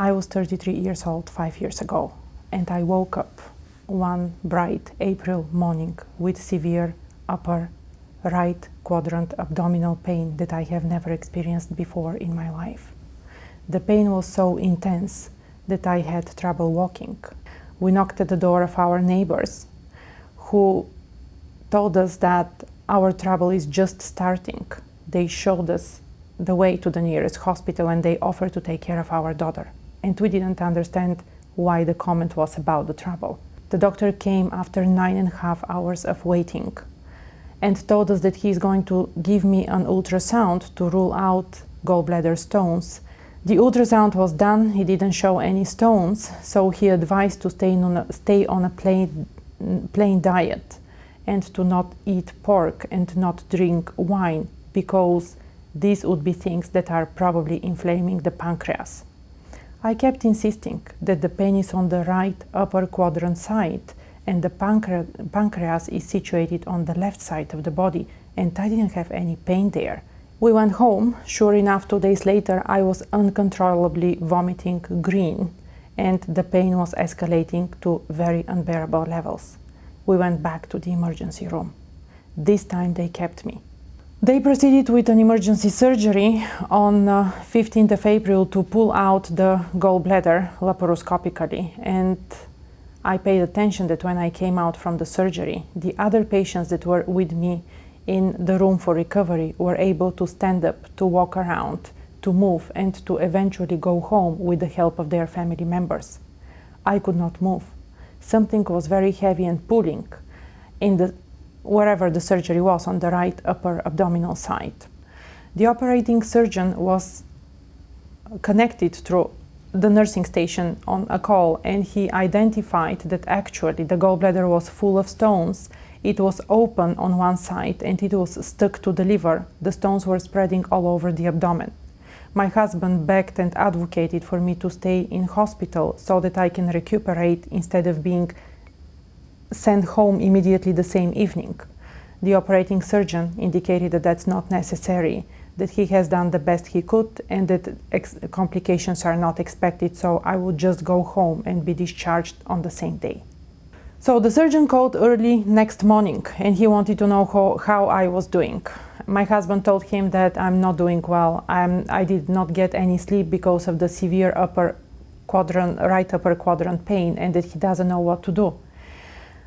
I was 33 years old 5 years ago, and I woke up one bright April morning with severe upper right quadrant abdominal pain that I have never experienced before in my life. The pain was so intense that I had trouble walking. We knocked at the door of our neighbors, who told us that our trouble is just starting. They showed us the way to the nearest hospital and they offered to take care of our daughter. And we didn't understand why the comment was about the trouble. The doctor came after 9.5 hours of waiting and told us that he's going to give me an ultrasound to rule out gallbladder stones. The ultrasound was done, he didn't show any stones, so he advised to stay on a plain diet and to not eat pork and not drink wine, because these would be things that are probably inflaming the pancreas. I kept insisting that the pain is on the right upper quadrant side and the pancreas is situated on the left side of the body, and I didn't have any pain there. We went home. Sure enough, 2 days later, I was uncontrollably vomiting green and the pain was escalating to very unbearable levels. We went back to the emergency room. This time they kept me. They proceeded with an emergency surgery on 15th of April to pull out the gallbladder laparoscopically, and I paid attention that when I came out from the surgery, the other patients that were with me in the room for recovery were able to stand up, to walk around, to move, and to eventually go home with the help of their family members. I could not move. Something was very heavy and pulling in wherever the surgery was on the right upper abdominal side. The operating surgeon was connected through the nursing station on a call, and he identified that actually the gallbladder was full of stones. It was open on one side and it was stuck to the liver. The stones were spreading all over the abdomen. My husband begged and advocated for me to stay in hospital so that I can recuperate instead of being sent home immediately the same evening. The operating surgeon indicated that that's not necessary, that he has done the best he could and that complications are not expected, so I would just go home and be discharged on the same day. So the surgeon called early next morning and he wanted to know how I was doing. My husband told him that I'm not doing well. I did not get any sleep because of the severe right upper quadrant pain, and that he doesn't know what to do.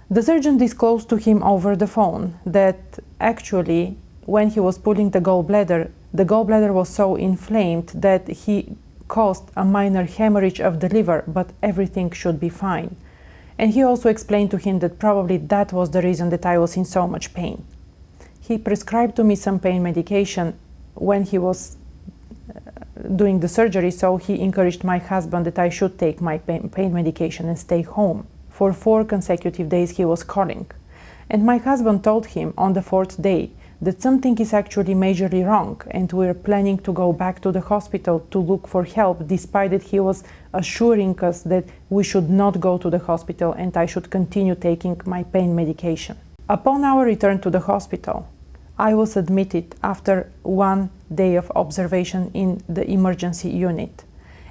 The surgeon disclosed to him over the phone that actually when he was pulling the gallbladder was so inflamed that he caused a minor hemorrhage of the liver, but everything should be fine. And he also explained to him that probably that was the reason that I was in so much pain. He prescribed to me some pain medication when he was doing the surgery, so he encouraged my husband that I should take my pain medication and stay home. For 4 consecutive days he was calling. And my husband told him on the 4th day that something is actually majorly wrong and we're planning to go back to the hospital to look for help, despite that he was assuring us that we should not go to the hospital and I should continue taking my pain medication. Upon our return to the hospital, I was admitted after 1 day of observation in the emergency unit,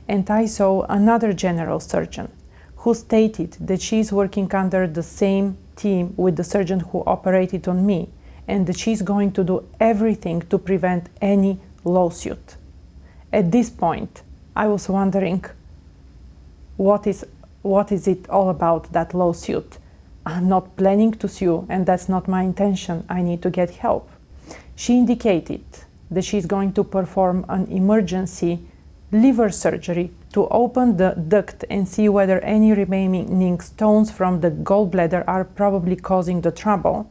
and I saw another general surgeon who stated that she is working under the same team with the surgeon who operated on me, and that she's going to do everything to prevent any lawsuit. At this point, I was wondering, what is it all about, that lawsuit? I'm not planning to sue, and that's not my intention. I need to get help. She indicated that she's going to perform an emergency liver surgery to open the duct and see whether any remaining stones from the gallbladder are probably causing the trouble.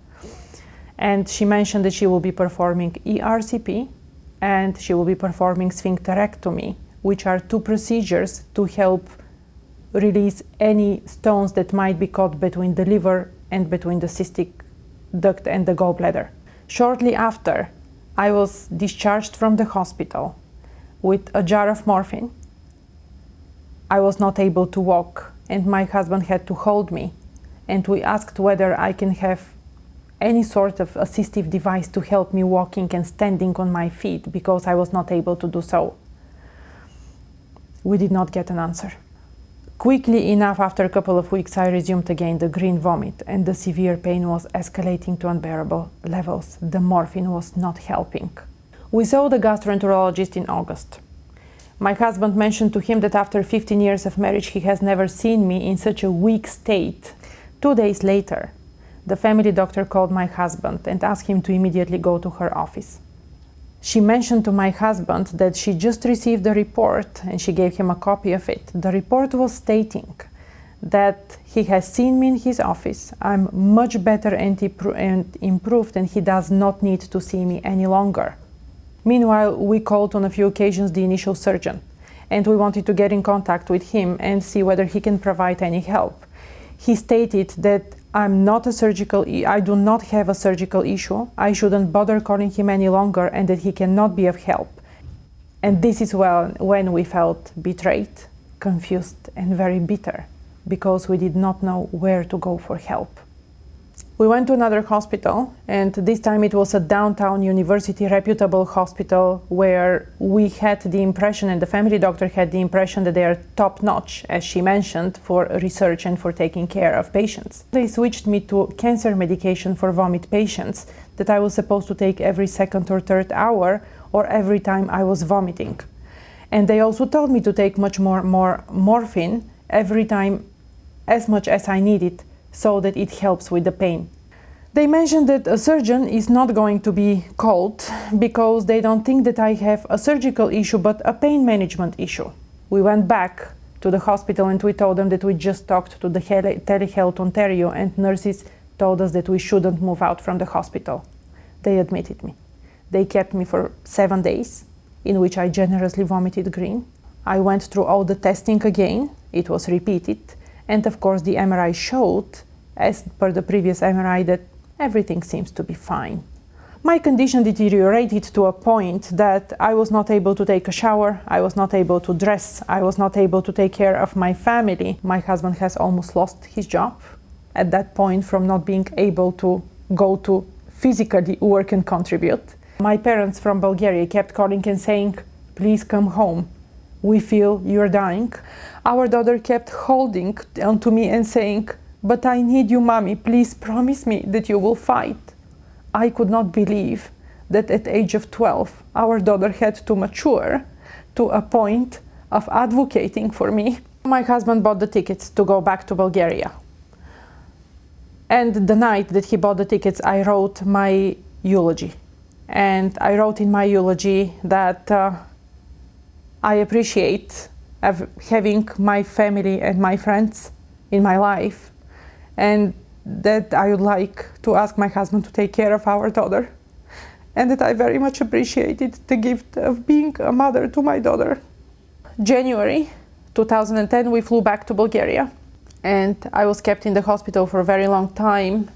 And she mentioned that she will be performing ERCP and she will be performing sphincterectomy, which are 2 procedures to help release any stones that might be caught between the liver and between the cystic duct and the gallbladder. Shortly after, I was discharged from the hospital with a jar of morphine. I was not able to walk and my husband had to hold me, and we asked whether I can have any sort of assistive device to help me walking and standing on my feet because I was not able to do so. We did not get an answer. Quickly enough, after a couple of weeks, I resumed again the green vomit, and the severe pain was escalating to unbearable levels. The morphine was not helping. We saw the gastroenterologist in August. My husband mentioned to him that after 15 years of marriage, he has never seen me in such a weak state. 2 days later, the family doctor called my husband and asked him to immediately go to her office. She mentioned to my husband that she just received the report, and she gave him a copy of it. The report was stating that he has seen me in his office. I'm much better and improved, and he does not need to see me any longer. Meanwhile, we called on a few occasions the initial surgeon, and we wanted to get in contact with him and see whether he can provide any help. He stated that I do not have a surgical issue, I shouldn't bother calling him any longer, and that he cannot be of help. And this is when we felt betrayed, confused, and very bitter, because we did not know where to go for help. We went to another hospital, and this time it was a downtown university reputable hospital where we had the impression, and the family doctor had the impression, that they are top-notch, as she mentioned, for research and for taking care of patients. They switched me to cancer medication for vomit patients that I was supposed to take every second or third hour or every time I was vomiting. And they also told me to take much more morphine every time, as much as I needed, so that it helps with the pain. They mentioned that a surgeon is not going to be called because they don't think that I have a surgical issue but a pain management issue. We went back to the hospital and we told them that we just talked to the Telehealth Ontario, and nurses told us that we shouldn't move out from the hospital. They admitted me. They kept me for 7 days, in which I generously vomited green. I went through all the testing again. It was repeated. And of course, the MRI showed, as per the previous MRI, that everything seems to be fine. My condition deteriorated to a point that I was not able to take a shower, I was not able to dress, I was not able to take care of my family. My husband has almost lost his job at that point from not being able to go to physically work and contribute. My parents from Bulgaria kept calling and saying, "Please come home. We feel you're dying." Our daughter kept holding onto me and saying, "But I need you, mommy, please promise me that you will fight." I could not believe that at the age of 12, our daughter had to mature to a point of advocating for me. My husband bought the tickets to go back to Bulgaria. And the night that he bought the tickets, I wrote my eulogy. And I wrote in my eulogy that I appreciate having my family and my friends in my life, and that I would like to ask my husband to take care of our daughter, and that I very much appreciated the gift of being a mother to my daughter. January 2010, we flew back to Bulgaria, and I was kept in the hospital for a very long time,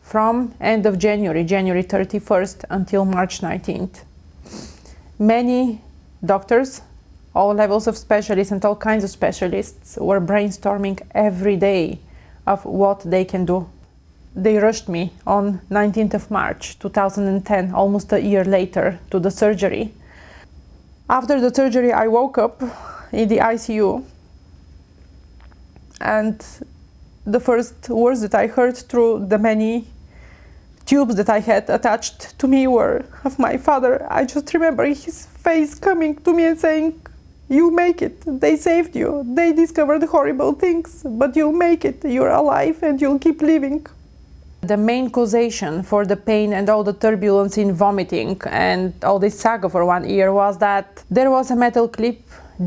from end of January 31st, until March 19th. Many doctors, all levels of specialists and all kinds of specialists, were brainstorming every day of what they can do. They rushed me on 19th of March 2010, almost a year later, to the surgery. After the surgery, I woke up in the ICU, and the first words that I heard through the many tubes that I had attached to me were of my father. I just remember his face coming to me and saying, "You make it, they saved you, they discovered horrible things, but you'll make it, you're alive and you'll keep living." The main causation for the pain and all the turbulence in vomiting and all this saga for 1 year was that there was a metal clip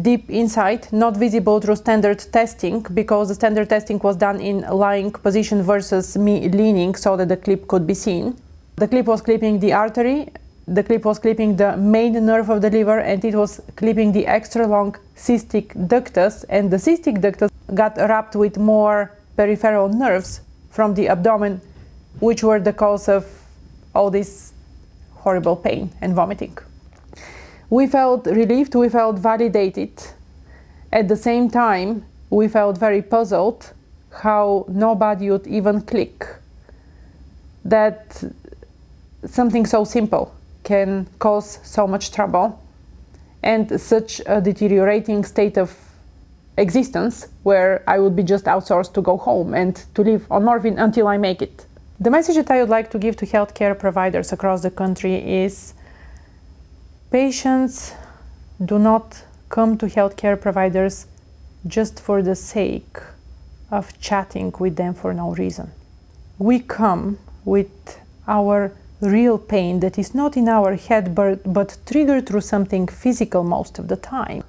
deep inside, not visible through standard testing, because the standard testing was done in lying position versus me leaning so that the clip could be seen. The clip was clipping the artery, the clip was clipping the main nerve of the liver, and it was clipping the extra long cystic ductus, and the cystic ductus got wrapped with more peripheral nerves from the abdomen, which were the cause of all this horrible pain and vomiting. We felt relieved, we felt validated. At the same time, we felt very puzzled how nobody would even click that something so simple can cause so much trouble. and such a deteriorating state of existence where I would be just outsourced to go home and to live on morphine until I make it. The message that I would like to give to healthcare providers across the country is patients do not come to healthcare providers just for the sake of chatting with them for no reason. We come with our real pain that is not in our head but triggered through something physical most of the time.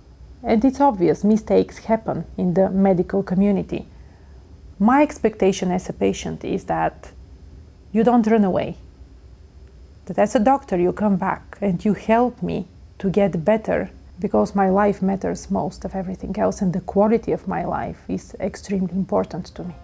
And it's obvious mistakes happen in the medical community. My expectation as a patient is that you don't run away. That as a doctor you come back and you help me to get better, because my life matters most of everything else and the quality of my life is extremely important to me.